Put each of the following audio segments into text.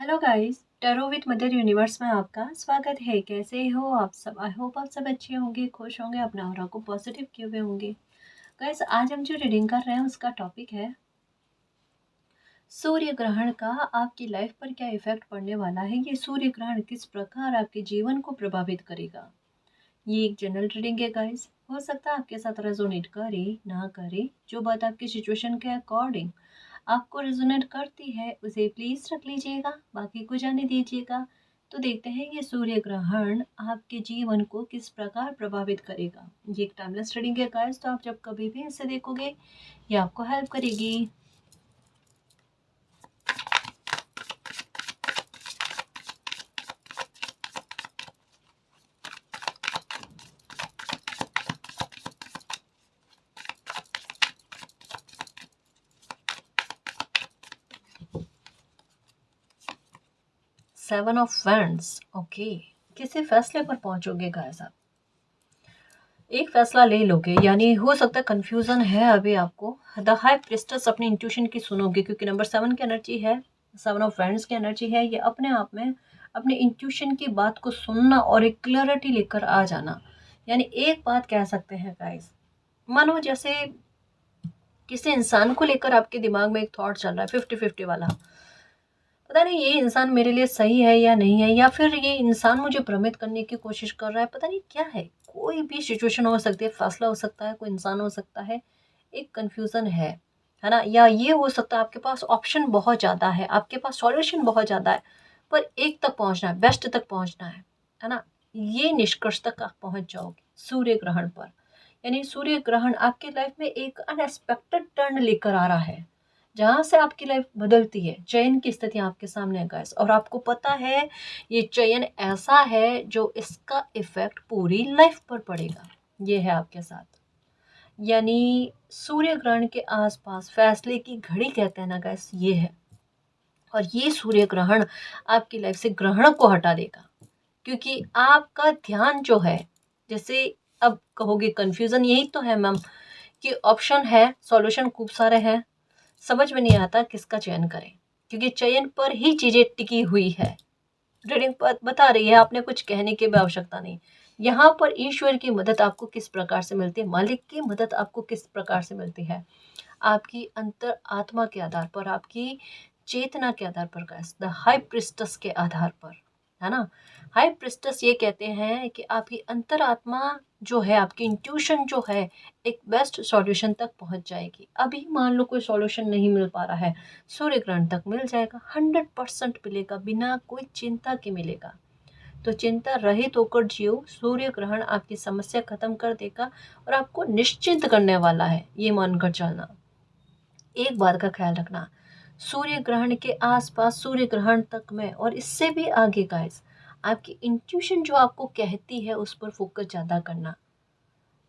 Hello guys, tarot with mother universe में आपका स्वागत है। कैसे हो आप सब? आई होप आप सब अच्छे होंगे, खुश होंगे, अपना ऑरा को पॉजिटिव किए हुए होंगे। गाइस, आज हम जो रीडिंग कर रहे हैं उसका टॉपिक है सूर्य ग्रहण का आपकी लाइफ पर क्या इफेक्ट पड़ने वाला है। ये सूर्य ग्रहण किस प्रकार आपके जीवन को प्रभावित करेगा। ये एक जनरल रीडिंग है गाइस। हो सकता है आपके साथ रेजोनेट करे ना करे, जो बात आपकी सिचुएशन के अकॉर्डिंग आपको रेजोनेट करती है उसे प्लीज रख लीजिएगा, बाकी को जाने दीजिएगा। तो देखते हैं ये सूर्य ग्रहण आपके जीवन को किस प्रकार प्रभावित करेगा। ये एक टाइमलेस रीडिंग है गाइस, तो आप जब कभी भी इसे देखोगे ये आपको हेल्प करेगी। Seven of wands. ओके, किसी फैसले पर पहुंचोगे गाइस आप। एक फैसला ले लोगे, यानी हो सकता है कंफ्यूजन है अभी आपको। द हाई प्रिस्टेस अपनी इंट्यूशन की सुनोगे, क्योंकि नंबर 7 की एनर्जी है, 7 ऑफ वैंड्स की एनर्जी है। ये अपने आप में अपने इंट्यूशन की बात को सुनना और एक क्लैरिटी लेकर आ जाना। यानी एक बात कह सकते हैं गाइस, मानो जैसे किसी इंसान को लेकर आपके दिमाग में एक थॉट चल रहा है 50-50 वाला। पता नहीं ये इंसान मेरे लिए सही है या नहीं है, या फिर ये इंसान मुझे भ्रमित करने की कोशिश कर रहा है, पता नहीं क्या है। कोई भी सिचुएशन हो सकती है, फैसला हो सकता है, कोई इंसान हो सकता है, एक कंफ्यूजन है ना। या ये हो सकता है आपके पास ऑप्शन बहुत ज़्यादा है, आपके पास सॉल्यूशन बहुत ज़्यादा है, पर एक तक पहुंचना है, बेस्ट तक पहुंचना है ना। ये निष्कर्ष तक आप पहुंच जाओगे सूर्य ग्रहण पर। यानी सूर्य ग्रहण आपकी लाइफ में एक अनएक्सपेक्टेड टर्न लेकर आ रहा है, जहाँ से आपकी लाइफ बदलती है। चयन की स्थिति आपके सामने है गाइस, और आपको पता है ये चयन ऐसा है जो इसका इफेक्ट पूरी लाइफ पर पड़ेगा। ये है आपके साथ। यानी सूर्य ग्रहण के आसपास फैसले की घड़ी कहते हैं ना गाइस, ये है। और ये सूर्य ग्रहण आपकी लाइफ से ग्रहण को हटा देगा, क्योंकि आपका ध्यान जो है, जैसे अब कहोगे कंफ्यूजन यही तो है मैम, कि ऑप्शन है, सॉल्यूशन खूब सारे हैं, समझ में नहीं आता किसका चयन करें, क्योंकि चयन पर ही चीजें टिकी हुई है। रीडिंग बता रही है, आपने कुछ कहने की भी आवश्यकता नहीं। यहाँ पर ईश्वर की मदद आपको किस प्रकार से मिलती है, मालिक की मदद आपको किस प्रकार से मिलती है, आपकी अंतर आत्मा के आधार पर, आपकी चेतना के आधार पर, द हाई प्रिस्टस के आधार पर, है ना। हाई प्रिस्टस ये कहते हैं कि आपकी अंतरात्मा जो है, आपकी इंट्यूशन जो है, एक बेस्ट सॉल्यूशन तक पहुंच जाएगी। अभी मान लो कोई सॉल्यूशन नहीं मिल पा रहा है, सूर्य ग्रहण तक मिल जाएगा, 100% मिलेगा, बिना कोई चिंता के मिलेगा। तो चिंता रहित होकर जियो, सूर्य ग्रहण आपकी समस्या खत्म कर देगा और आपको निश्चिंत करने वाला है, ये मानकर चलना। एक बात का ख्याल रखना, सूर्य ग्रहण के आसपास, सूर्य ग्रहण तक में और इससे भी आगे गाइस, आपकी इंट्यूशन जो आपको कहती है उस पर फोकस ज़्यादा करना,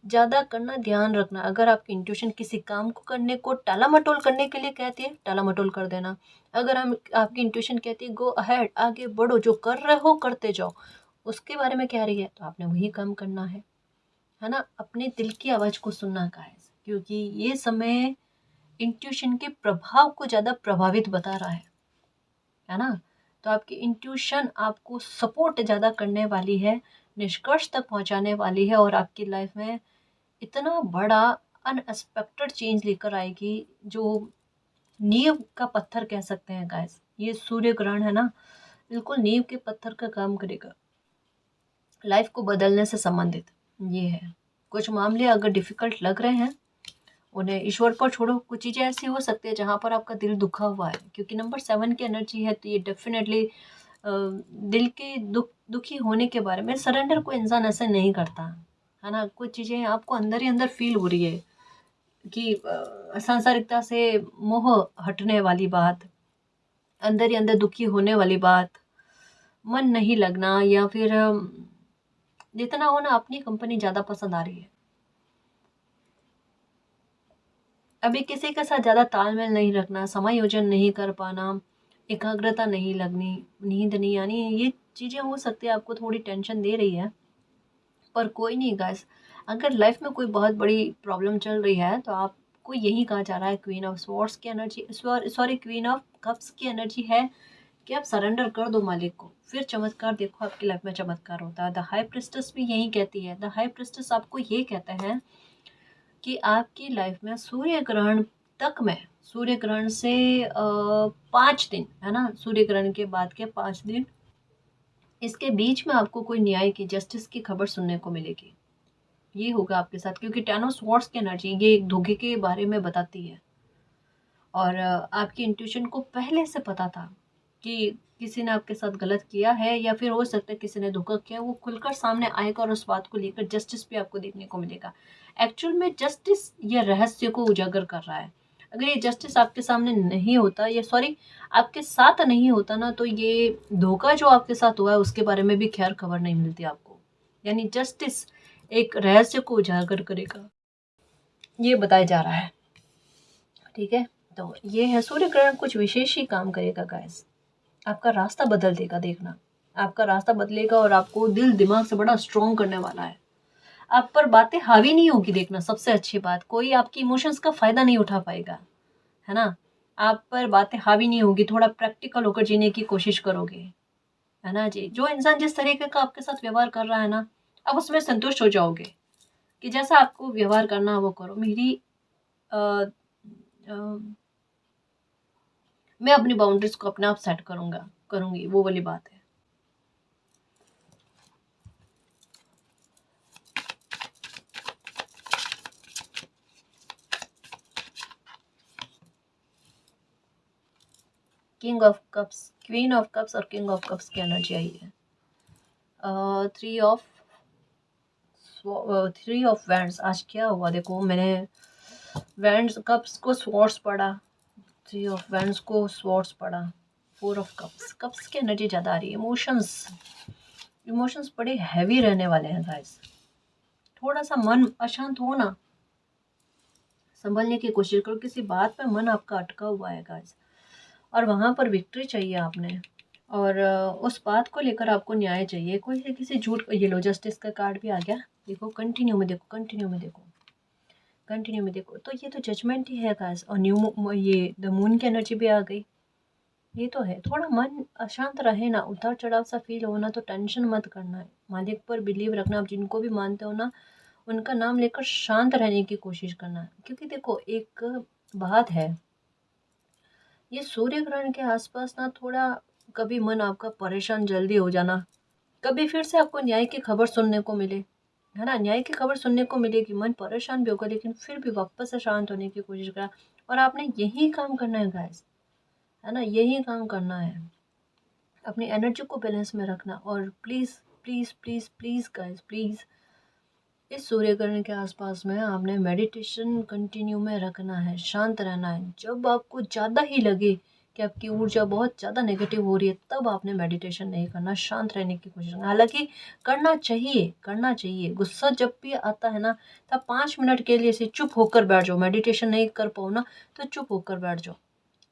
ध्यान रखना। अगर आपकी इंट्यूशन किसी काम को करने को टाला मटोल करने के लिए कहती है, टाला मटोल कर देना। अगर हम आपकी इंट्यूशन कहती है गो अहेड, आगे बढ़ो, जो कर रहे हो करते जाओ, उसके बारे में कह रही है, तो आपने वही काम करना है ना। अपने दिल की आवाज़ को सुनना गाइस, क्योंकि ये समय इंट्यूशन के प्रभाव को ज़्यादा प्रभावित बता रहा है ना। तो आपकी इंट्यूशन आपको सपोर्ट ज़्यादा करने वाली है, निष्कर्ष तक पहुंचाने वाली है, और आपकी लाइफ में इतना बड़ा अनएक्सपेक्टेड चेंज लेकर आएगी, जो नींव का पत्थर कह सकते हैं गाइस। ये सूर्य ग्रहण है ना, बिल्कुल नींव के पत्थर का काम करेगा, लाइफ को बदलने से संबंधित ये है। कुछ मामले अगर डिफिकल्ट लग रहे हैं, उन्हें ईश्वर पर छोड़ो। कुछ चीज़ें ऐसी हो सकती है जहाँ पर आपका दिल दुखा हुआ है, क्योंकि नंबर 7 की एनर्जी है, तो ये डेफिनेटली दिल के दुखी होने के बारे में, सरेंडर कोई इंसान ऐसे नहीं करता है ना। कुछ चीज़ें आपको अंदर ही अंदर फील हो रही है कि सांसारिकता से मोह हटने वाली बात, अंदर ही अंदर दुखी होने वाली बात, मन नहीं लगना, या फिर जितना हो ना अपनी कंपनी ज़्यादा पसंद आ रही है। अभी किसी के साथ ज़्यादा तालमेल नहीं रखना, समायोजन नहीं कर पाना, एकाग्रता नहीं लगनी, नींद नहीं आनी, ये चीज़ें हो सकती है आपको थोड़ी टेंशन दे रही है। पर कोई नहीं गाइस, अगर लाइफ में कोई बहुत बड़ी प्रॉब्लम चल रही है, तो आपको यही कहा जा रहा है, क्वीन ऑफ स्वॉर्ड्स की energy, sorry queen of cups की एनर्जी है कि आप सरेंडर कर दो मालिक को, फिर चमत्कार देखो आपकी लाइफ में चमत्कार होता है। द हाई प्रिस्टेस भी यही कहती है। द हाई प्रिस्टेस आपको ये कहते हैं कि आपकी लाइफ में सूर्य ग्रहण तक में, सूर्य ग्रहण से 5 दिन है ना, सूर्य ग्रहण के बाद के 5 दिन, इसके बीच में आपको कोई न्याय की, जस्टिस की खबर सुनने को मिलेगी। ये होगा आपके साथ, क्योंकि टेन ऑफ स्वॉर्ड्स की एनर्जी ये एक धोखे के बारे में बताती है। और आपकी इंट्यूशन को पहले से पता था कि किसी ने आपके साथ गलत किया है, या फिर हो सकता है किसी ने धोखा किया, वो खुलकर सामने आएगा और उस बात को लेकर जस्टिस भी आपको देखने को मिलेगा। एक्चुअल में जस्टिस ये रहस्य को उजागर कर रहा है। अगर ये जस्टिस आपके सामने नहीं होता, या सॉरी आपके साथ नहीं होता ना, तो ये धोखा जो आपके साथ हुआ है उसके बारे में भी खैर खबर नहीं मिलती आपको। यानी जस्टिस एक रहस्य को उजागर करेगा, ये बताया जा रहा है। ठीक है, तो ये है सूर्य ग्रहण कुछ विशेष ही काम करेगा गाइस। आपका रास्ता बदल देगा, देखना आपका रास्ता बदलेगा और आपको दिल दिमाग से बड़ा स्ट्रॉन्ग करने वाला है। आप पर बातें हावी नहीं होगी, देखना सबसे अच्छी बात, कोई आपकी इमोशंस का फायदा नहीं उठा पाएगा, है ना। आप पर बातें हावी नहीं होगी, थोड़ा प्रैक्टिकल होकर जीने की कोशिश करोगे, है ना जी। जो इंसान जिस तरीके का आपके साथ व्यवहार कर रहा है ना, आप उसमें संतुष्ट हो जाओगे कि जैसा आपको व्यवहार करना है वो करो। आ, आ, मैं अपनी बाउंड्रीज को अपने आप सेट करूंगी, वो वाली बात है। King of cups, queen of cups और किंग ऑफ कप्स की एनर्जी आई है। थ्री ऑफ वैंड्स, आज क्या हुआ देखो, मैंने वैंड्स कप्स को स्वॉर्ड्स पढ़ा, थ्री ऑफ वैंड्स को स्वॉर्ड्स पढ़ा, फोर ऑफ कप्स, कप्स की एनर्जी ज़्यादा आ रही है। इमोशंस बड़े हैवी रहने वाले हैं गाइस। थोड़ा सा मन अशांत हो ना, संभलने की कोशिश करो, किसी बात पे मन आपका अटका हुआ है गाइस, और वहाँ पर विक्ट्री चाहिए आपने, और उस बात को लेकर आपको न्याय चाहिए। कोई से किसी झूठ, ये लो जस्टिस का कार्ड भी आ गया, देखो कंटिन्यू में देखो, कंटिन्यू में देखो, कंटिन्यू में देखो, तो ये तो जजमेंट ही है गाइस। और ये द मून की एनर्जी भी आ गई, ये तो है। थोड़ा मन अशांत रहे ना, उतार चढ़ाव सा फील हो ना, तो टेंशन मत करना है, मालिक पर बिलीव रखना। आप जिनको भी मानते हो ना, उनका नाम लेकर शांत रहने की कोशिश करना है। क्योंकि देखो एक बात है, ये सूर्य ग्रहण के आसपास ना थोड़ा कभी मन आपका परेशान जल्दी हो जाना, कभी फिर से आपको न्याय की खबर सुनने को मिले, है ना, न्याय की खबर सुनने को मिलेगी, मन परेशान भी होगा, लेकिन फिर भी वापस से शांत होने की कोशिश करा। और आपने यही काम करना है गाइस, है ना, यही काम करना है, अपनी एनर्जी को बैलेंस में रखना। और please please please please guys, please इस सूर्य ग्रहण के आसपास में आपने मेडिटेशन कंटिन्यू में रखना है, शांत रहना है। जब आपको ज़्यादा ही लगे कि आपकी ऊर्जा बहुत ज़्यादा नेगेटिव हो रही है, तब आपने मेडिटेशन नहीं करना, शांत रहने की कोशिश करना। हालांकि करना चाहिए, करना चाहिए, गुस्सा जब भी आता है ना, तब 5 मिनट के लिए से चुप होकर बैठ जाओ। मेडिटेशन नहीं कर पाओ ना, तो चुप होकर बैठ जाओ,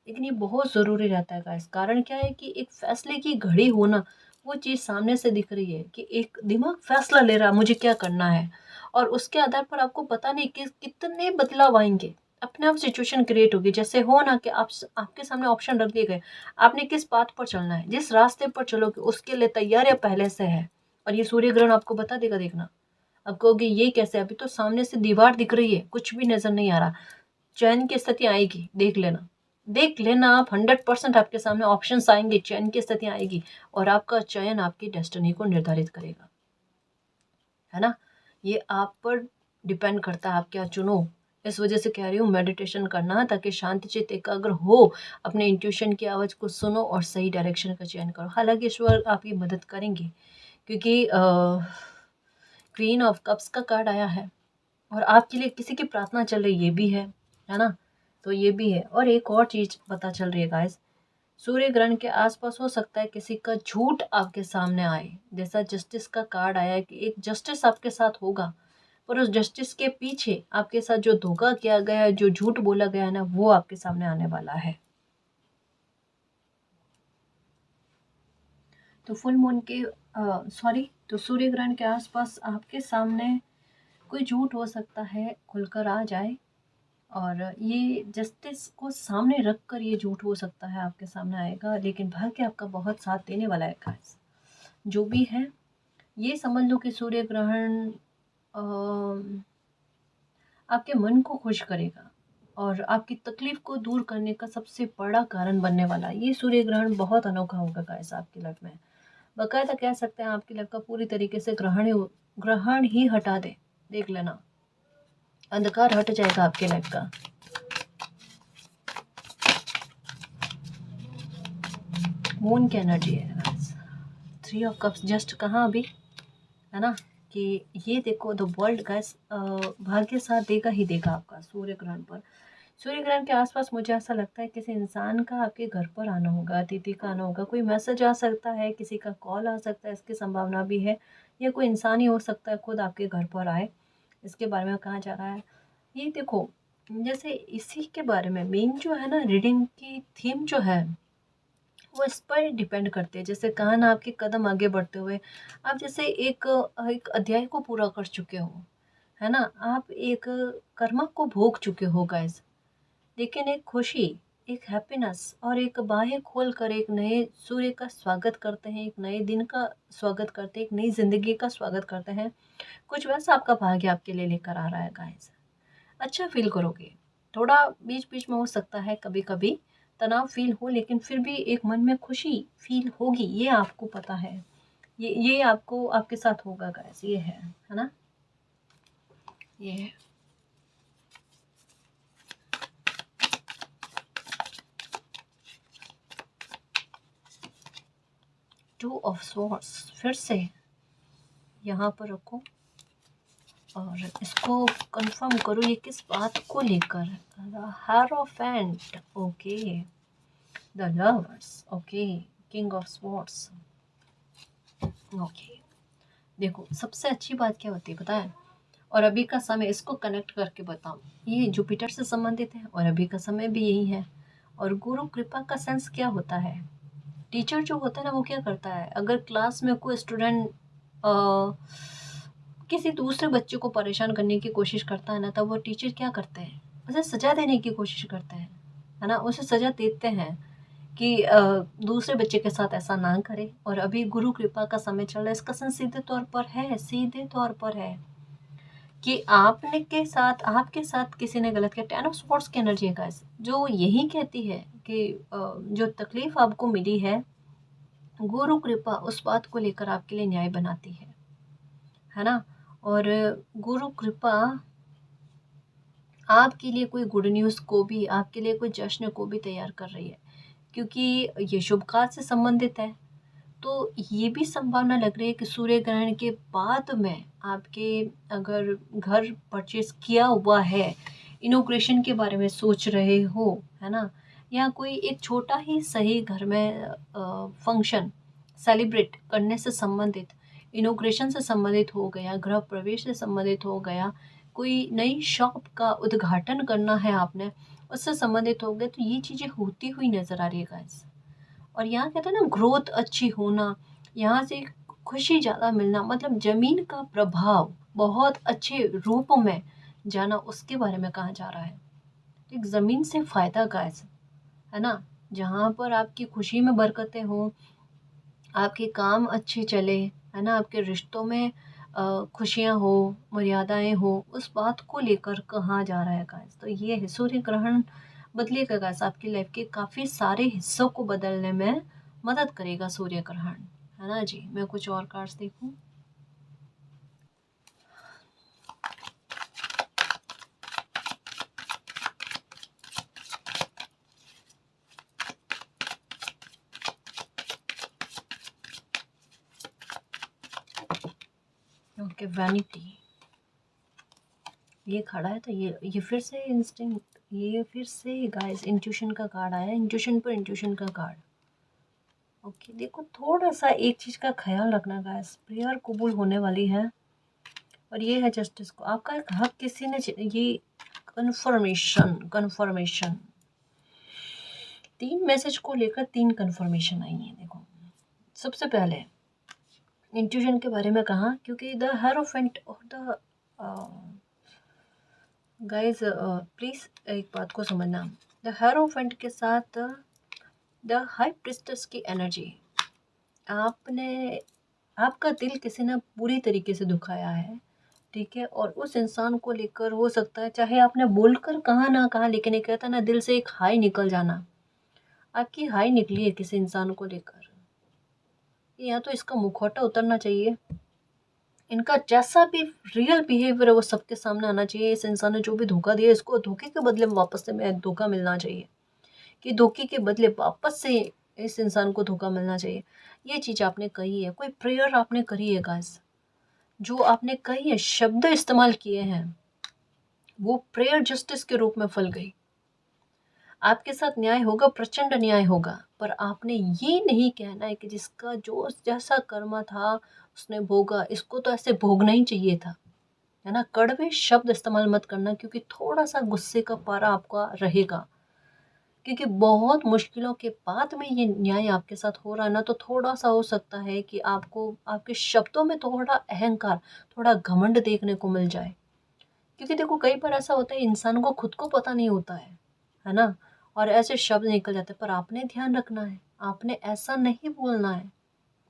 लेकिन ये बहुत ज़रूरी रहता है गाइस। कारण क्या है कि एक फैसले की घड़ी हो ना, वो चीज़ सामने से दिख रही है कि एक दिमाग फैसला ले रहा है मुझे क्या करना है, और उसके आधार पर आपको पता नहीं कि कितने बदलाव आएंगे, अपने आप सिचुएशन क्रिएट होगी। जैसे हो ना कि आपके सामने ऑप्शन रख दिए गए, आपने किस पाथ पर चलना है, जिस रास्ते पर चलोगे उसके लिए तैयारियां पहले से है, और ये सूर्य ग्रहण आपको बता देगा। देखना, अब कहोगे ये कैसे, अभी तो सामने से दीवार दिख रही है, कुछ भी नजर नहीं आ रहा। चयन की स्थिति आएगी, देख लेना, देख लेना आप, 100% आपके सामने ऑप्शंस आएंगे, चयन की स्थिति आएगी, और आपका चयन आपकी डेस्टिनी को निर्धारित करेगा, है ना। ये आप पर डिपेंड करता है, आप क्या चुनो। इस वजह से कह रही हूँ मेडिटेशन करना, ताकि शांति चित्त एकाग्र हो, अपने इंट्यूशन की आवाज़ को सुनो और सही डायरेक्शन का चयन करो। हालांकि ईश्वर आपकी मदद करेंगे, क्योंकि क्वीन ऑफ कप्स का कार्ड आया है, और आपके लिए किसी की प्रार्थना चल रही, ये भी है ना, तो ये भी है। और एक और चीज़ पता चल रही है गाइस, सूर्य ग्रहण के आसपास हो सकता है किसी का झूठ आपके सामने आए। जैसा जस्टिस का कार्ड आया है कि एक जस्टिस आपके साथ होगा, पर उस जस्टिस के पीछे आपके साथ जो धोखा किया गया है, जो झूठ बोला गया है ना, वो आपके सामने आने वाला है। तो फुल मून के सॉरी, तो सूर्य ग्रहण के आसपास आपके सामने कोई झूठ हो सकता है खुलकर आ जाए, और ये जस्टिस को सामने रख कर ये झूठ हो सकता है आपके सामने आएगा, लेकिन भाग्य आपका बहुत साथ देने वाला है गाइस। जो भी है ये समझ लो कि सूर्य ग्रहण आपके मन को खुश करेगा और आपकी तकलीफ को दूर करने का सबसे बड़ा कारण बनने वाला है। ये सूर्य ग्रहण बहुत अनोखा होगा गाइस आपकी लाइफ में। बाकायदा कह सकते हैं आपकी लाइफ का पूरी तरीके से ग्रहण ही हटा दे। देख लेना, अंधकार हट जाएगा आपके लाइफ का। मून की एनर्जी है, 3 ऑफ कप्स जस्ट कहाँ अभी, है ना, कि ये देखो द वर्ल्ड गैस भाग्य साथ देगा ही देगा आपका सूर्य ग्रहण पर। सूर्य ग्रहण के आसपास मुझे ऐसा लगता है किसी इंसान का आपके घर पर आना होगा, अतिथि का आना होगा, कोई मैसेज आ सकता है, किसी का कॉल आ सकता है, इसकी संभावना भी है, या कोई इंसान ही हो सकता है खुद आपके घर पर आए। इसके बारे में कहा जा रहा है। ये देखो, जैसे इसी के बारे में मेन जो है ना, रीडिंग की थीम जो है वो इस पर डिपेंड करते हैं। जैसे कहा ना, आपके कदम आगे बढ़ते हुए आप जैसे एक एक अध्याय को पूरा कर चुके हो, है ना, आप एक कर्म को भोग चुके हो गाइस, लेकिन एक खुशी, एक हैप्पीनेस और एक बाहें खोल कर एक नए सूर्य का स्वागत करते हैं, एक नए दिन का स्वागत करते हैं, एक नई जिंदगी का स्वागत करते हैं। कुछ वैसा आपका भाग्य आपके लिए लेकर आ रहा है गाइस। अच्छा फील करोगे। थोड़ा बीच बीच में हो सकता है कभी कभी तनाव फील हो, लेकिन फिर भी एक मन में खुशी फील होगी, ये आपको पता है। ये आपको आपके साथ होगा गाइस, ये है ना, ये है। टू ऑफ स्वॉर्ड्स फिर से यहाँ पर रखो और इसको कंफर्म करो ये किस बात को लेकर। हारोफेंट, okay, the lovers, okay, king of swords, okay. देखो सबसे अच्छी बात क्या होती है पता है, और अभी का समय इसको कनेक्ट करके बताऊं, ये जुपिटर से संबंधित है और अभी का समय भी यही है। और गुरु कृपा का सेंस क्या होता है, टीचर जो होता है ना वो क्या करता है, अगर क्लास में कोई स्टूडेंट किसी दूसरे बच्चे को परेशान करने की कोशिश करता है ना, तब वो टीचर क्या करते हैं, उसे सजा देने की कोशिश करते हैं, है ना, उसे सजा देते हैं कि दूसरे बच्चे के साथ ऐसा ना करे। और अभी गुरु कृपा का समय चल रहा है, इसका सेंस सीधे तौर पर है, सीधे तौर पर है कि आपके साथ किसी ने गलत किया। 10 ऑफ स्वॉर्ड्स की एनर्जी है गाइस, जो यही कहती है कि जो तकलीफ आपको मिली है, गुरु कृपा उस बात को लेकर आपके लिए न्याय बनाती है ना। और गुरु कृपा आपके लिए कोई गुड न्यूज़ को भी, आपके लिए कोई जश्न को भी तैयार कर रही है, क्योंकि ये शुभ कार्य से संबंधित है। तो ये भी संभावना लग रही है कि सूर्य ग्रहण के बाद में आपके अगर घर परचेस किया हुआ है, इनोग्रेशन के बारे में सोच रहे हो, है ना, या कोई एक छोटा ही सही घर में फंक्शन सेलिब्रेट करने से संबंधित, इनोग्रेशन से संबंधित हो गया, गृह प्रवेश से संबंधित हो गया, कोई नई शॉप का उद्घाटन करना है आपने, उससे संबंधित हो गया, तो ये चीज़ें होती हुई नज़र आ रही है गाइस। और यहाँ कहते हैं ना, ग्रोथ अच्छी होना, यहाँ से खुशी ज़्यादा मिलना, मतलब ज़मीन का प्रभाव बहुत अच्छे रूप में जाना, उसके बारे में कहा जा रहा है। एक ज़मीन से फ़ायदा गाइस, है ना, जहाँ पर आपकी खुशी में बरकतें हो, आपके काम अच्छे चले, है ना, आपके रिश्तों में खुशियाँ हो, मर्यादाएं हो, उस बात को लेकर कहा जा रहा है गाइस। तो ये है सूर्य ग्रहण बदलेगा गाइस, आपकी लाइफ के काफ़ी सारे हिस्सों को बदलने में मदद करेगा सूर्य ग्रहण, है ना जी। मैं कुछ और कार्ड्स देखूं। ओके, वैनिटी ये खड़ा है, तो ये फिर से इंस्टिंक्ट, ये फिर से गाइस इंट्यूशन का कार्ड आया, इंट्यूशन पर इंट्यूशन का कार्ड। ओके, देखो थोड़ा सा एक चीज़ का ख्याल रखना गाइस, प्रेयर कबूल होने वाली है। और ये है जस्टिस को, आपका एक हक किसी ने ये कन्फर्मेशन कन्फर्मेशन 3 मैसेज को लेकर 3 कन्फर्मेशन आई है। देखो सबसे पहले इंट्यूशन के बारे में कहा, क्योंकि द हेरोफेंट और द गाइज प्लीज़ एक बात को समझना, द हेरोफेंट के साथ द हाई प्रिस्टेस की एनर्जी, आपने आपका दिल किसी ने बुरी तरीके से दुखाया है, ठीक है, और उस इंसान को लेकर हो सकता है, चाहे आपने बोलकर कहा ना कहा, लेकिन ये कहता है ना दिल से एक हाई निकल जाना, आपकी हाई निकली है किसी इंसान को लेकर, या तो इसका मुखौटा उतरना चाहिए, इनका जैसा भी रियल बिहेवियर है वो सबके सामने आना चाहिए। इस इंसान ने जो भी धोखा दिया, इसको धोखे के बदले में वापस से मैं धोखा मिलना चाहिए, कि धोखे के बदले वापस से इस इंसान को धोखा मिलना चाहिए। ये चीज़ आपने कही है, कोई प्रेयर आपने करी है गाइस, जो आपने कही है, शब्द इस्तेमाल किए हैं, वो प्रेयर जस्टिस के रूप में फल गई। आपके साथ न्याय होगा, प्रचंड न्याय होगा, पर आपने ये नहीं कहना है कि जिसका जो जैसा कर्म था उसने भोगा, इसको तो ऐसे भोगना ही चाहिए था, है ना। कड़वे शब्द इस्तेमाल मत करना, क्योंकि थोड़ा सा गुस्से का पारा आपका रहेगा, क्योंकि बहुत मुश्किलों के बाद में ये न्याय आपके साथ हो रहा है ना, तो थोड़ा सा हो सकता है कि आपको आपके शब्दों में थोड़ा अहंकार, थोड़ा घमंड देखने को मिल जाए। क्योंकि देखो कई बार ऐसा होता है, इंसान को खुद को पता नहीं होता है ना, और ऐसे शब्द निकल जाते हैं, पर आपने ध्यान रखना है, आपने ऐसा नहीं बोलना है।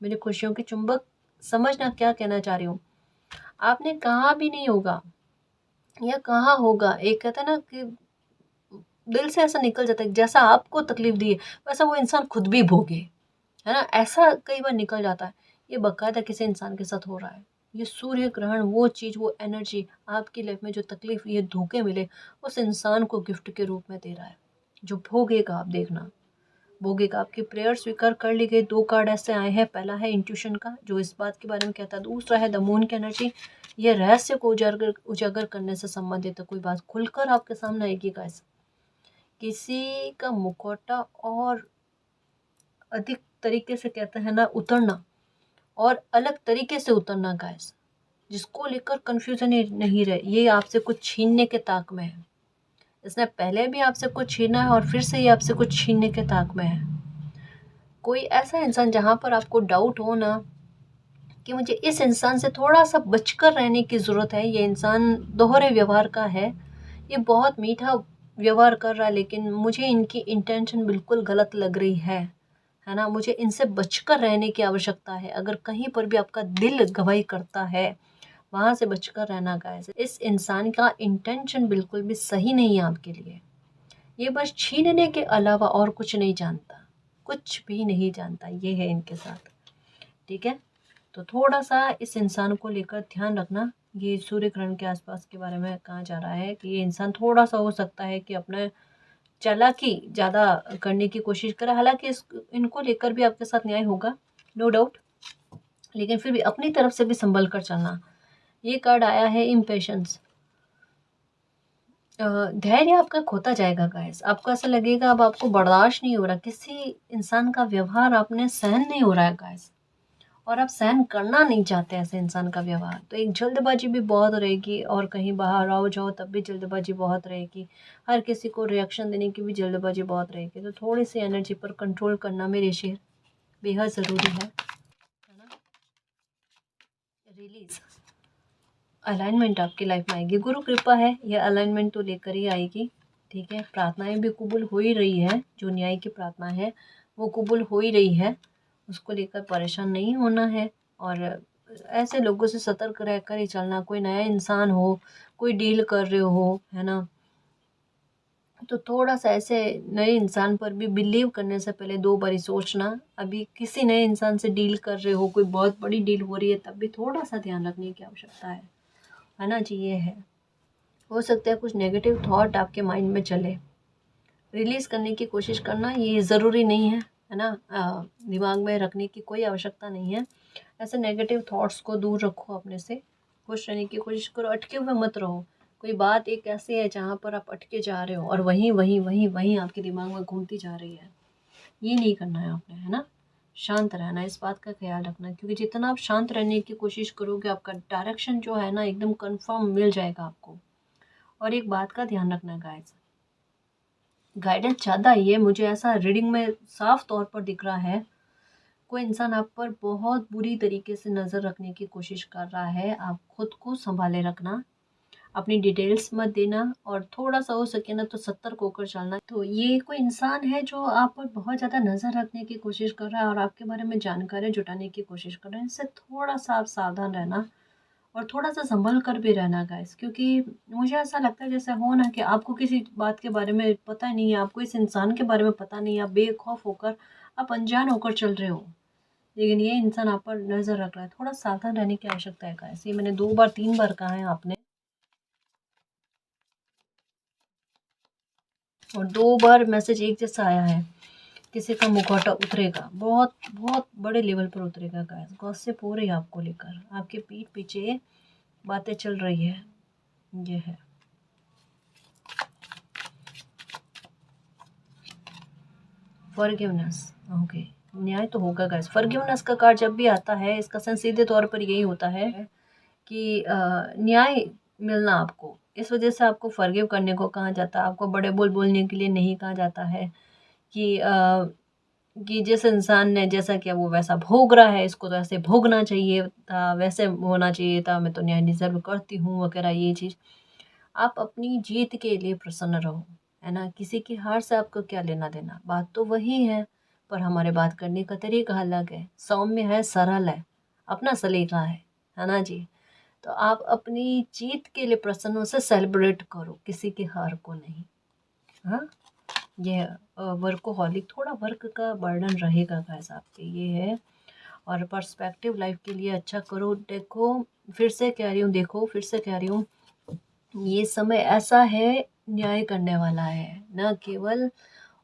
मेरी खुशियों की चुंबक, समझना क्या कहना चाह रही हूँ। आपने कहा भी नहीं होगा, या कहा होगा, एक कहता है ना कि दिल से ऐसा निकल जाता है, जैसा आपको तकलीफ दी है वैसा वो इंसान खुद भी भोगे, है ना, ऐसा कई बार निकल जाता है। ये बाकायदा किसी इंसान के साथ हो रहा है। ये सूर्य ग्रहण, वो चीज़, वो एनर्जी, आपकी लाइफ में जो तकलीफ, ये धोखे मिले, उस इंसान को गिफ्ट के रूप में दे रहा है, जो भोगेगा, आप देखना भोगेगा। आपकी प्रेयर स्वीकार कर ली गई। 2 कार्ड ऐसे आए हैं, पहला है इंट्यूशन का, जो इस बात के बारे में कहता है, दूसरा है द मून की एनर्जी, ये रहस्य को उजागर उजागर करने से संबंधित है। कोई बात खुलकर आपके सामने आएगी गाइस, किसी का मुखौटा और अधिक तरीके से कहते हैं ना उतरना, और अलग तरीके से उतरना गाइस, जिसको लेकर कंफ्यूजन ही नहीं रहे, ये आपसे कुछ छीनने के ताक में है। इसने पहले भी आपसे कुछ छीना है, और फिर से ये आपसे कुछ छीनने के ताक में है। कोई ऐसा इंसान जहाँ पर आपको डाउट हो ना कि मुझे इस इंसान से थोड़ा सा बचकर रहने की ज़रूरत है, ये इंसान दोहरे व्यवहार का है, ये बहुत मीठा व्यवहार कर रहा है, लेकिन मुझे इनकी इंटेंशन बिल्कुल गलत लग रही है ना, मुझे इनसे बचकर रहने की आवश्यकता है। अगर कहीं पर भी आपका दिल गवाही करता है, वहाँ से बचकर रहना गाइस। इस इंसान का इंटेंशन बिल्कुल भी सही नहीं है आपके लिए, ये बस छीनने के अलावा और कुछ नहीं जानता, कुछ भी नहीं जानता, ये है इनके साथ, ठीक है। तो थोड़ा सा इस इंसान को लेकर ध्यान रखना। ये सूर्य ग्रहण के आसपास के बारे में कहा जा रहा है कि ये इंसान थोड़ा सा हो सकता है कि अपने चालाकी ज़्यादा करने की कोशिश करे। हालांकि इनको लेकर भी आपके साथ न्याय होगा, नो डाउट, लेकिन फिर भी अपनी तरफ से भी संभल कर चलना। ये कार्ड आया है इम्पेशंस, धैर्य आपका खोता जाएगा गाइस। आपको ऐसा लगेगा अब आपको बर्दाश्त नहीं हो रहा, किसी इंसान का व्यवहार आपने सहन नहीं हो रहा है गाइस, और आप सहन करना नहीं चाहते ऐसे इंसान का व्यवहार। तो एक जल्दबाजी भी बहुत रहेगी, और कहीं बाहर आओ जाओ तब भी जल्दबाजी बहुत रहेगी, हर किसी को रिएक्शन देने की भी जल्दबाजी बहुत रहेगी। तो थोड़ी सी एनर्जी पर कंट्रोल करना मेरे शेर बेहद ज़रूरी है ना। रिलीज, अलाइनमेंट आपकी लाइफ में आएगी, गुरु कृपा है, यह अलाइनमेंट तो लेकर ही आएगी, ठीक है। प्रार्थनाएं भी कबूल हो ही रही है, जो न्याय की प्रार्थना है वो कबूल हो ही रही है, उसको लेकर परेशान नहीं होना है। और ऐसे लोगों से सतर्क रहकर ही चलना, कोई नया इंसान हो, कोई डील कर रहे हो, है ना, तो थोड़ा सा ऐसे नए इंसान पर भी बिलीव करने से पहले 2 बारी सोचना। अभी किसी नए इंसान से डील कर रहे हो, कोई बहुत बड़ी डील हो रही है, तब भी थोड़ा सा ध्यान रखने की आवश्यकता है ना जी। ये है, हो सकता है कुछ नेगेटिव थॉट आपके माइंड में चले, रिलीज़ करने की कोशिश करना, ये ज़रूरी नहीं है ना, दिमाग में रखने की कोई आवश्यकता नहीं है। ऐसे नेगेटिव थॉट्स को दूर रखो अपने से, खुश रहने की कोशिश करो, अटके हुए मत रहो। कोई बात एक ऐसी है जहाँ पर आप अटके जा रहे हो, और वहीं वहीं वहीं वहीं आपके दिमाग में घूमती जा रही है, ये नहीं करना है आपने, है ना। शांत रहना है, इस बात का ख्याल रखना, क्योंकि जितना आप शांत रहने की कोशिश करोगे, आपका डायरेक्शन जो है ना एकदम कंफर्म मिल जाएगा आपको। और एक बात का ध्यान रखना गाइस, गाइडेंस ज़्यादा ही है, मुझे ऐसा रीडिंग में साफ तौर पर दिख रहा है, कोई इंसान आप पर बहुत बुरी तरीके से नज़र रखने की कोशिश कर रहा है। आप खुद को संभाले रखना, अपनी डिटेल्स मत देना और थोड़ा सा हो सके ना तो सतर्क होकर चलना। तो ये कोई इंसान है जो आप पर बहुत ज़्यादा नज़र रखने की कोशिश कर रहा है और आपके बारे में जानकारी जुटाने की कोशिश कर रहे हैं, इससे थोड़ा सा आप सावधान रहना और थोड़ा सा संभल कर भी रहना गाइस, क्योंकि मुझे ऐसा लगता है जैसे हो ना कि आपको किसी बात के बारे में पता नहीं है, आपको इस इंसान के बारे में पता नहीं है, आप बेखौफ होकर, आप अनजान होकर चल रहे हो, लेकिन ये इंसान आप पर नज़र रख रहा है। थोड़ा सावधान रहने की आवश्यकता है गाइस। ये मैंने 2 बार 3 बार कहा है आपने, और 2 बार मैसेज एक जैसा आया है। किसी का मुखौटा उतरेगा, बहुत बहुत बड़े लेवल पर उतरेगा गाइस। गॉसिप हो रही है आपको लेकर, आपके पीठ पीछे बातें चल रही है। ये है फॉरगिवनेस। ओके, न्याय तो होगा गाइस। फॉरगिवनेस का कार्ड जब भी आता है, इसका सेंस सीधे तौर पर यही होता है कि न्याय मिलना आपको, इस वजह से आपको फॉरगिव करने को कहा जाता है। आपको बड़े बोल बोलने के लिए नहीं कहा जाता है कि जिस इंसान ने जैसा किया वो वैसा भोग रहा है, इसको तो ऐसे भोगना चाहिए था, वैसे होना चाहिए था, मैं तो न्याय डिजर्व करती हूँ वगैरह ये चीज़। आप अपनी जीत के लिए प्रसन्न रहो, है ना। किसी की हार से आपको क्या लेना देना, बात तो वही है, पर हमारे बात करने का तरीका अलग है, सौम्य है, सरल है, अपना सलीका है ना जी। तो आप अपनी जीत के लिए प्रसन्न से सेलिब्रेट करो, किसी की हार को नहीं। हाँ, ये वर्कोहॉलिक, थोड़ा वर्क का बर्डन रहेगा गाइस आपके, ये है। और पर्सपेक्टिव लाइफ के लिए अच्छा करो। देखो, फिर से कह रही हूँ, देखो फिर से कह रही हूँ, ये समय ऐसा है न्याय करने वाला है, न केवल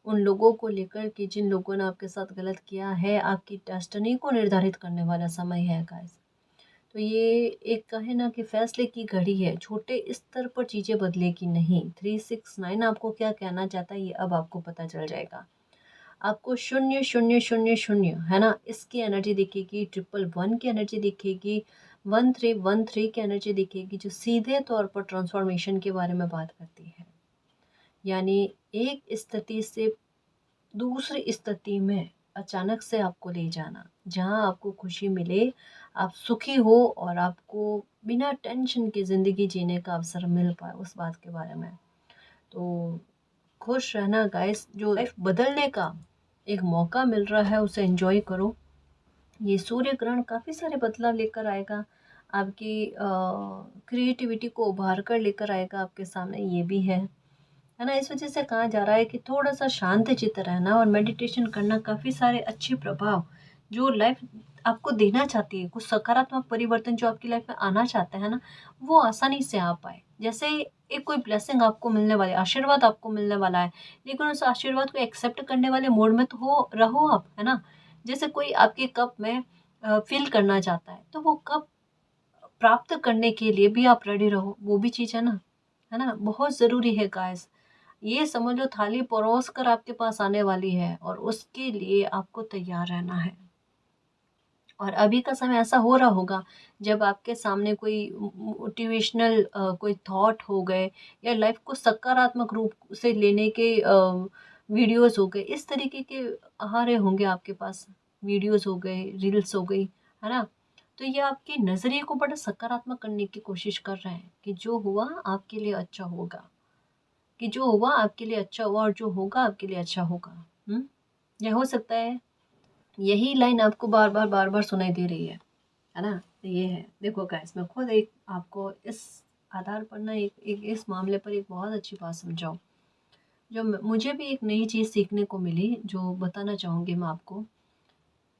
उन लोगों को लेकर कि जिन लोगों ने आपके साथ गलत किया है, आपकी डेस्टिनी को निर्धारित करने वाला समय है गाइस। तो ये एक कहे ना कि फैसले की घड़ी है, छोटे स्तर पर चीज़ें बदलेगी नहीं। 369 आपको क्या कहना चाहता है ये अब आपको पता चल जाएगा। आपको 0 0 0 0 0 है ना, इसकी एनर्जी दिखेगी, 111 की एनर्जी दिखेगी, 1313 की एनर्जी दिखेगी, जो सीधे तौर पर ट्रांसफॉर्मेशन के बारे में बात करती है। यानी एक स्थिति से दूसरी स्थिति में अचानक से आपको ले जाना, जहाँ आपको खुशी मिले, आप सुखी हो और आपको बिना टेंशन के ज़िंदगी जीने का अवसर मिल पाए, उस बात के बारे में। तो खुश रहना गाइस, जो लाइफ बदलने का एक मौका मिल रहा है उसे एंजॉय करो। ये सूर्य ग्रहण काफ़ी सारे बदलाव लेकर आएगा, आपकी क्रिएटिविटी को उभार कर लेकर आएगा आपके सामने, ये भी है ना। इस वजह से कहा जा रहा है कि थोड़ा सा शांत चित्त रहना और मेडिटेशन करना, काफ़ी सारे अच्छे प्रभाव जो लाइफ आपको देना चाहती है, कुछ सकारात्मक परिवर्तन जो आपकी लाइफ में आना चाहते हैं ना, वो आसानी से आ पाए। जैसे एक कोई ब्लेसिंग आपको मिलने वाली, आशीर्वाद आपको मिलने वाला है, लेकिन उस आशीर्वाद को एक्सेप्ट करने वाले मोड में तो हो रहो आप, है ना। जैसे कोई आपके कप में फिल करना चाहता है, तो वो कप प्राप्त करने के लिए भी आप रेडी रहो, वो भी चीज़ है ना, बहुत ज़रूरी है गाइस। ये समझ लो थाली परोस कर आपके पास आने वाली है और उसके लिए आपको तैयार रहना है। और अभी का समय ऐसा हो रहा होगा जब आपके सामने कोई मोटिवेशनल कोई थॉट हो गए, या लाइफ को सकारात्मक रूप से लेने के वीडियोस हो गए, इस तरीके के आ रहे होंगे आपके पास, वीडियोस हो गए, रील्स हो गई, है ना। तो ये आपके नज़रिए को बड़ा सकारात्मक करने की कोशिश कर रहे हैं कि जो हुआ आपके लिए अच्छा होगा, कि जो हुआ आपके लिए अच्छा हुआ और जो होगा आपके लिए अच्छा होगा। यह हो सकता है यही लाइन आपको बार बार सुनाई दे रही है ना। तो ये है, देखो गाइस, मैं खुद एक आपको इस आधार पर ना एक इस मामले पर एक बहुत अच्छी बात समझाऊँ, जो मुझे भी एक नई चीज़ सीखने को मिली, जो बताना चाहूँगी मैं आपको,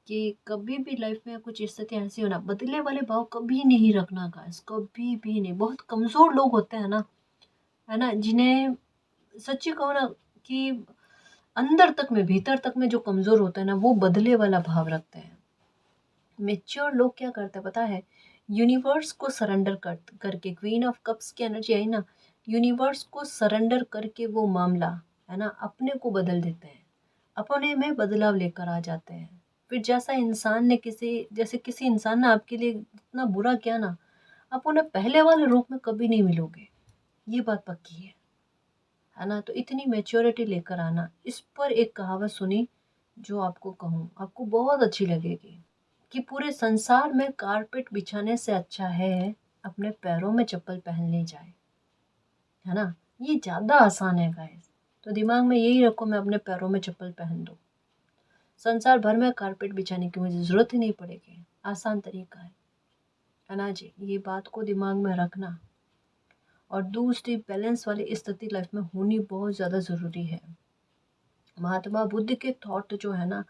कि कभी भी लाइफ में कुछ स्थिति ऐसी हो ना, बदले वाले भाव कभी नहीं रखना गाइस, कभी भी नहीं। बहुत कमज़ोर लोग होते हैं ना, है ना, जिन्हें सच्ची कहूँ ना कि अंदर तक में, भीतर तक में जो कमज़ोर होता है ना, वो बदले वाला भाव रखते हैं। मेच्योर लोग क्या करते हैं पता है, यूनिवर्स को सरेंडर करके, क्वीन ऑफ कप्स की एनर्जी आई ना, यूनिवर्स को सरेंडर करके वो मामला, है ना, अपने को बदल देते हैं, अपने में बदलाव लेकर आ जाते हैं। फिर जैसा इंसान ने जैसे किसी इंसान ने आपके लिए इतना बुरा किया ना, आप उन्हें पहले वाले रूप में कभी नहीं मिलोगे, ये बात पक्की है ना। तो इतनी मेच्योरिटी लेकर आना। इस पर एक कहावत सुनी जो आपको कहूँ, आपको बहुत अच्छी लगेगी, कि पूरे संसार में कारपेट बिछाने से अच्छा है अपने पैरों में चप्पल पहन ली जाए। है ना? ये ज़्यादा आसान है गाइस। तो दिमाग में यही रखो, मैं अपने पैरों में चप्पल पहन दूँ, संसार भर में कारपेट बिछाने की मुझे ज़रूरत ही नहीं पड़ेगी। आसान तरीका है ना जी? ये बात को दिमाग में रखना। और दूसरी, बैलेंस वाली स्थिति लाइफ में होनी बहुत ज़्यादा ज़रूरी है। महात्मा बुद्ध के थॉट जो है ना,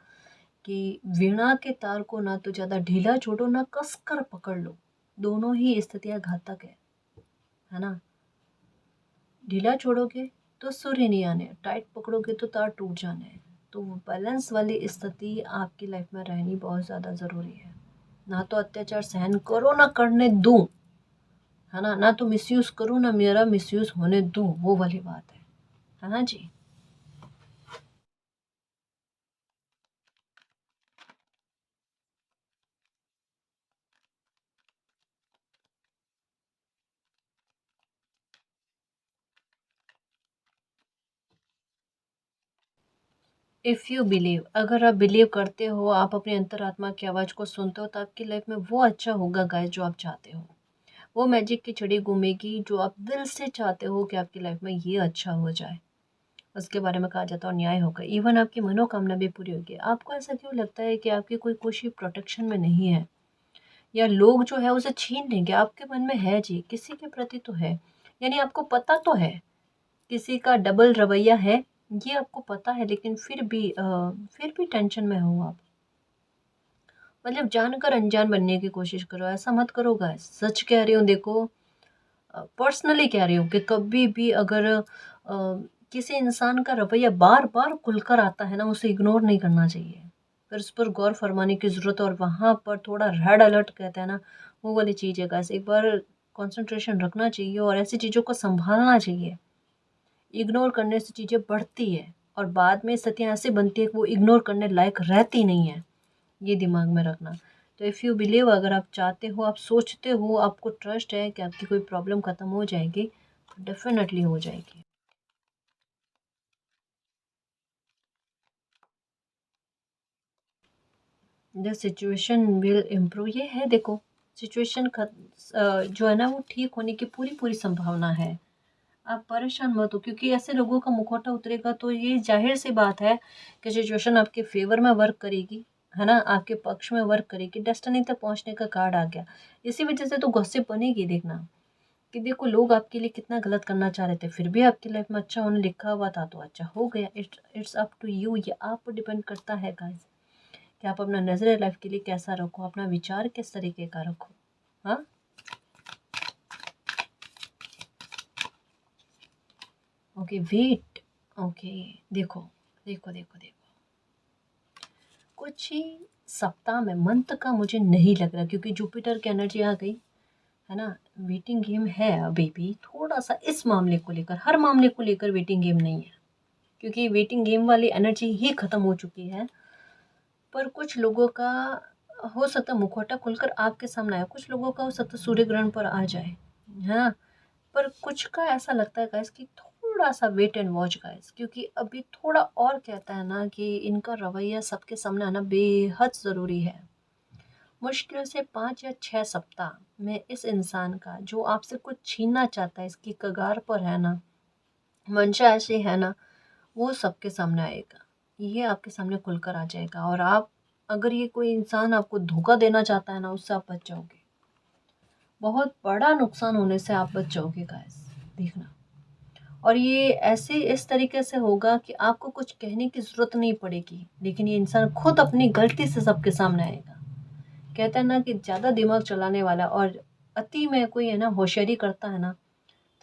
कि वीणा के तार को ना तो ज़्यादा ढीला छोड़ो ना कसकर पकड़ लो, दोनों ही स्थितियाँ घातक है ना? ढीला छोड़ोगे तो सुर ही नहीं आने, टाइट पकड़ोगे तो तार टूट जाने हैं। तो वो बैलेंस वाली स्थिति आपकी लाइफ में रहनी बहुत ज़्यादा ज़रूरी है। ना तो अत्याचार सहन करो ना करने दूँ, है ना तो मिसयूज़ करूँ ना मेरा मिसयूज़ होने दूँ, वो वाली बात है ना जी? इफ़ यू बिलीव, अगर आप बिलीव करते हो, आप अपनी अंतरात्मा की आवाज़ को सुनते हो, तो आपकी लाइफ में वो अच्छा होगा गाइस जो आप चाहते हो। वो मैजिक की छड़ी घूमेगी जो आप दिल से चाहते हो कि आपकी लाइफ में ये अच्छा हो जाए। उसके बारे में कहा जाता है और न्याय होगा। इवन आपकी मनोकामना भी पूरी होगी। आपको ऐसा क्यों लगता है कि आपकी कोई खुशी प्रोटेक्शन में नहीं है, या लोग जो है उसे छीन लेंगे? आपके मन में है जी, किसी के प्रति तो है। यानी आपको पता तो है किसी का डबल रवैया है, ये आपको पता है, लेकिन फिर भी टेंशन में हो आप। मतलब जानकर अनजान बनने की कोशिश करो, ऐसा मत करो गाइस। सच कह रही हूँ, देखो पर्सनली कह रही हूँ कि कभी भी अगर किसी इंसान का रवैया बार बार खुलकर आता है ना, उसे इग्नोर नहीं करना चाहिए। फिर उस पर गौर फरमाने की ज़रूरत है, और वहाँ पर थोड़ा रेड अलर्ट कहते हैं ना, वो वाली चीज़ है गाइस। एक बार कंसंट्रेशन रखना चाहिए और ऐसी चीज़ों को संभालना चाहिए। इग्नोर करने से चीज़ें बढ़ती है और बाद में स्थितियाँ ऐसी बनती है कि वो इग्नोर करने लायक रहती नहीं है। ये दिमाग में रखना। तो इफ़ यू बिलीव, अगर आप चाहते हो, आप सोचते हो, आपको ट्रस्ट है कि आपकी कोई प्रॉब्लम ख़त्म हो जाएगी, तो डेफ़िनेटली हो जाएगी। द सिचुएशन विल इम्प्रूव, ये है देखो, सिचुएशन जो है ना वो ठीक होने की पूरी पूरी संभावना है। आप परेशान मत हो, क्योंकि ऐसे लोगों का मुखौटा उतरेगा तो ये ज़ाहिर सी बात है कि सिचुएशन आपके फ़ेवर में वर्क करेगी, है ना? आपके पक्ष में वर्क करेगी। डेस्टिनी तक पहुँचने का कार्ड आ गया। इसी वज़ह से तो गॉसिप बनेगी, देखना कि देखो लोग आपके लिए कितना गलत करना चाह रहे थे, फिर भी आपकी लाइफ़ में अच्छा होने लिखा हुआ था तो अच्छा हो गया। इट्स अप टू यू, ये आप पर डिपेंड करता है गाइस, कि आप अपना नज़रिया लाइफ़ के लिए कैसा रखो, अपना विचार किस तरीके का रखो। हाँ? Okay wait. ओके, देखो, देखो, देखो, देखो। कुछ ही सप्ताह में, मंथ का मुझे नहीं लग रहा, क्योंकि जुपिटर की एनर्जी आ गई, है ना? वेटिंग गेम है अभी भी थोड़ा-सा इस मामले को लेकर, हर मामले को लेकर वेटिंग गेम नहीं है, क्योंकि वेटिंग गेम वाली एनर्जी ही खत्म हो चुकी है। पर कुछ लोगों का हो सकता है मुखौटा खुलकर आपके सामने आए, कुछ लोगों का हो सकता है सूर्य ग्रहण पर आ जाए, है ना? पर कुछ का ऐसा लगता है गाइस कि थोड़ा-सा वेट एंड वॉच गाइस, क्योंकि अभी थोड़ा और कहता है ना कि इनका रवैया सबके सामने आना बेहद ज़रूरी है। मुश्किल से 5 या 6 सप्ताह में इस इंसान का जो आपसे कुछ छीनना चाहता है, इसकी कगार पर है ना, मंशा ऐसी है ना, वो सबके सामने आएगा। ये आपके सामने खुलकर आ जाएगा, और आप, अगर ये कोई इंसान आपको धोखा देना चाहता है ना, उससे आप बच जाओगे। बहुत बड़ा नुकसान होने से आप बच जाओगे गाइस, देखना। और ये ऐसे इस तरीके से होगा कि आपको कुछ कहने की ज़रूरत नहीं पड़ेगी, लेकिन ये इंसान खुद अपनी गलती से सबके सामने आएगा। कहते हैं ना कि ज़्यादा दिमाग चलाने वाला और अति में कोई है ना होशियारी करता है ना,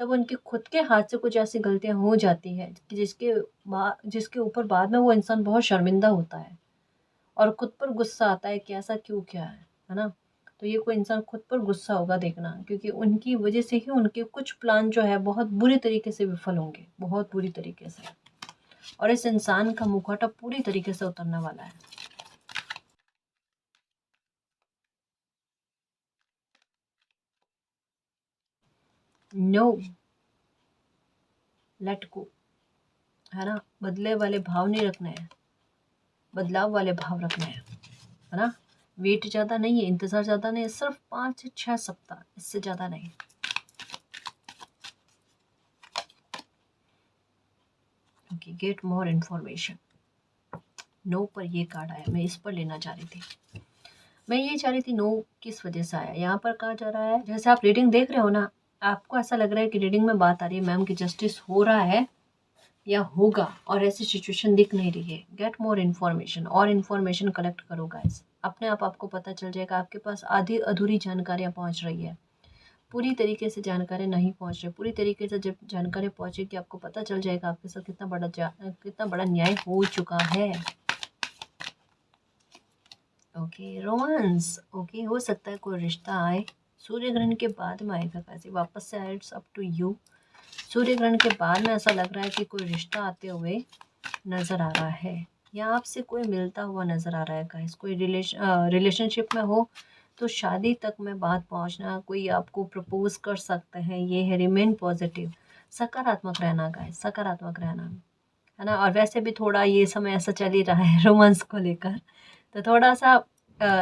तब उनके खुद के हाथ से कुछ ऐसी गलतियाँ हो जाती हैं कि जिसके ऊपर बाद में वो इंसान बहुत शर्मिंदा होता है और खुद पर गुस्सा आता है कि ऐसा क्यों किया है ना? तो ये कोई इंसान खुद पर गुस्सा होगा, देखना, क्योंकि उनकी वजह से ही उनके कुछ प्लान जो है बहुत बुरी तरीके से विफल होंगे, बहुत बुरी तरीके से। और इस इंसान का मुखौटा पूरी तरीके से उतरने वाला है। नो, लेट गो, है ना? बदले वाले भाव नहीं रखने हैं, बदलाव वाले भाव रखने हैं, है ना? वेट ज़्यादा नहीं है, इंतज़ार ज़्यादा नहीं है, सिर्फ 5 से 6 सप्ताह, इससे ज़्यादा नहीं। Okay, get more information. No पर ये कार्ड आया, मैं इस पर लेना चाह रही थी। मैं ये चाह रही थी नो किस वजह से आया। यहाँ पर कहा जा रहा है, जैसे आप रीडिंग देख रहे हो ना, आपको ऐसा लग रहा है कि रीडिंग में बात आ रही है मैम की जस्टिस हो रहा है या होगा, और ऐसी सिचुएशन दिख नहीं रही है। गेट मोर इन्फॉर्मेशन, और इन्फॉर्मेशन कलेक्ट करो गाइस। अपने आप आपको पता चल जाएगा, आपके पास आधी अधूरी जानकारियाँ पहुँच रही है, पूरी तरीके से जानकारी नहीं पहुँच रही। पूरी तरीके से जब जानकारी पहुँचेगी आपको पता चल जाएगा आपके साथ कितना बड़ा न्याय हो चुका है। Okay, romance. ओके, हो सकता है कोई रिश्ता आए, सूर्य ग्रहण के बाद में आएगा, कैसे वापस से आए, इट्स अप टू यू। सूर्य ग्रहण के बाद में ऐसा लग रहा है कि कोई रिश्ता आते हुए नज़र आ रहा है, या आपसे कोई मिलता हुआ नज़र आ रहा है गाइस। कोई रिलेशनशिप में हो तो शादी तक में बात पहुंचना, कोई आपको प्रपोज कर सकते हैं। ये है रिमेन पॉजिटिव, सकारात्मक रहना गाइस, सकारात्मक रहना, है ना। और वैसे भी थोड़ा ये समय ऐसा चल ही रहा है रोमांस को लेकर, तो थोड़ा सा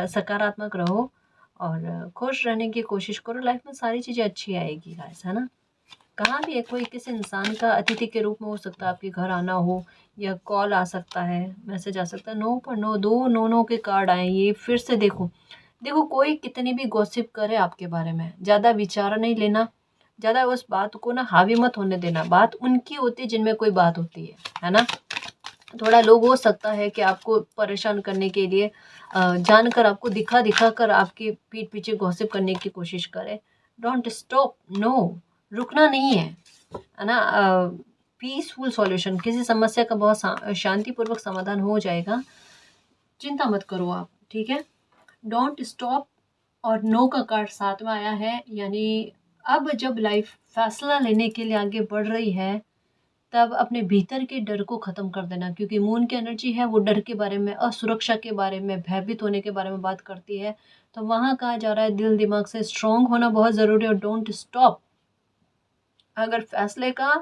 सकारात्मक रहो और खुश रहने की कोशिश करो। लाइफ में सारी चीज़ें अच्छी आएगी गाइस, है ना। कहाँ भी है, कोई किसी इंसान का अतिथि के रूप में हो सकता है, आपके घर आना हो, या कॉल आ सकता है, मैसेज आ सकता है। नो पर नो, दो नो नो के कार्ड आए। ये फिर से देखो, देखो कोई कितनी भी गॉसिप करे आपके बारे में, ज़्यादा विचार नहीं लेना, ज़्यादा उस बात को ना हावी मत होने देना। बात उनकी होती है जिनमें कोई बात होती है ना। थोड़ा लोग हो सकता है कि आपको परेशान करने के लिए जानकर आपको दिखा दिखा कर आपके पीठ पीछे गॉसिप करने की कोशिश करे। डोंट स्टॉप, नो, रुकना नहीं है ना। पीसफुल सॉल्यूशन, किसी समस्या का बहुत शांतिपूर्वक समाधान हो जाएगा, चिंता मत करो आप, ठीक है। डोंट स्टॉप, और नो का कार्ड साथ में आया है, यानी अब जब लाइफ फैसला लेने के लिए आगे बढ़ रही है, तब अपने भीतर के डर को ख़त्म कर देना, क्योंकि मून की एनर्जी है, वो डर के बारे में, असुरक्षा के बारे में, भयभीत होने के बारे में बात करती है। तो वहाँ कहा जा रहा है दिल दिमाग से स्ट्रांग होना बहुत ज़रूरी है, और डोंट स्टॉप। अगर फैसले का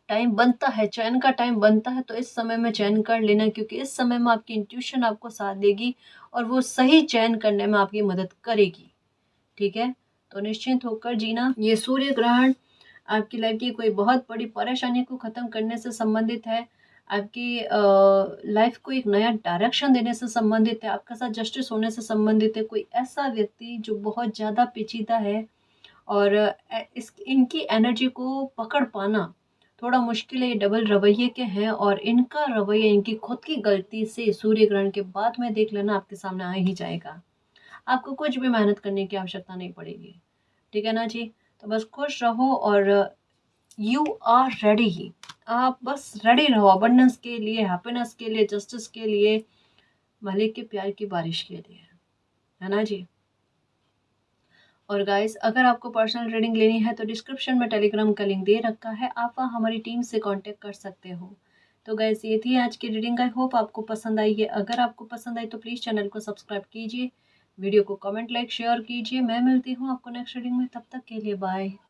टाइम बनता है, चयन का टाइम बनता है, तो इस समय में चयन कर लेना, क्योंकि इस समय में आपकी इंट्यूशन आपको साथ देगी और वो सही चयन करने में आपकी मदद करेगी, ठीक है। तो निश्चिंत होकर जीना। ये सूर्य ग्रहण आपकी लाइफ की कोई बहुत बड़ी परेशानी को ख़त्म करने से संबंधित है, आपकी लाइफ को एक नया डायरेक्शन देने से संबंधित है, आपके साथ जस्टिस होने से संबंधित है। कोई ऐसा व्यक्ति जो बहुत ज़्यादा पेचीदा है, और इनकी एनर्जी को पकड़ पाना थोड़ा मुश्किल है। ये डबल रवैये के हैं, और इनका रवैया इनकी खुद की गलती से सूर्य ग्रहण के बाद में देख लेना आपके सामने आ ही जाएगा। आपको कुछ भी मेहनत करने की आवश्यकता नहीं पड़ेगी, ठीक है ना जी। तो बस खुश रहो, और यू आर रेडी। आप बस रेडी रहो अबंडेंस के लिए, हैप्पीनेस के लिए, जस्टिस के लिए, मालिक के प्यार की बारिश के लिए, है ना जी। और गाइस, अगर आपको पर्सनल रीडिंग लेनी है तो डिस्क्रिप्शन में टेलीग्राम का लिंक दे रखा है, आप वहाँ हमारी टीम से कांटेक्ट कर सकते हो। तो गाइस, ये थी आज की रीडिंग। आई होप आपको पसंद आई है। अगर आपको पसंद आई तो प्लीज़ चैनल को सब्सक्राइब कीजिए, वीडियो को कमेंट लाइक शेयर कीजिए। मैं मिलती हूँ आपको नेक्स्ट रीडिंग में, तब तक के लिए बाय।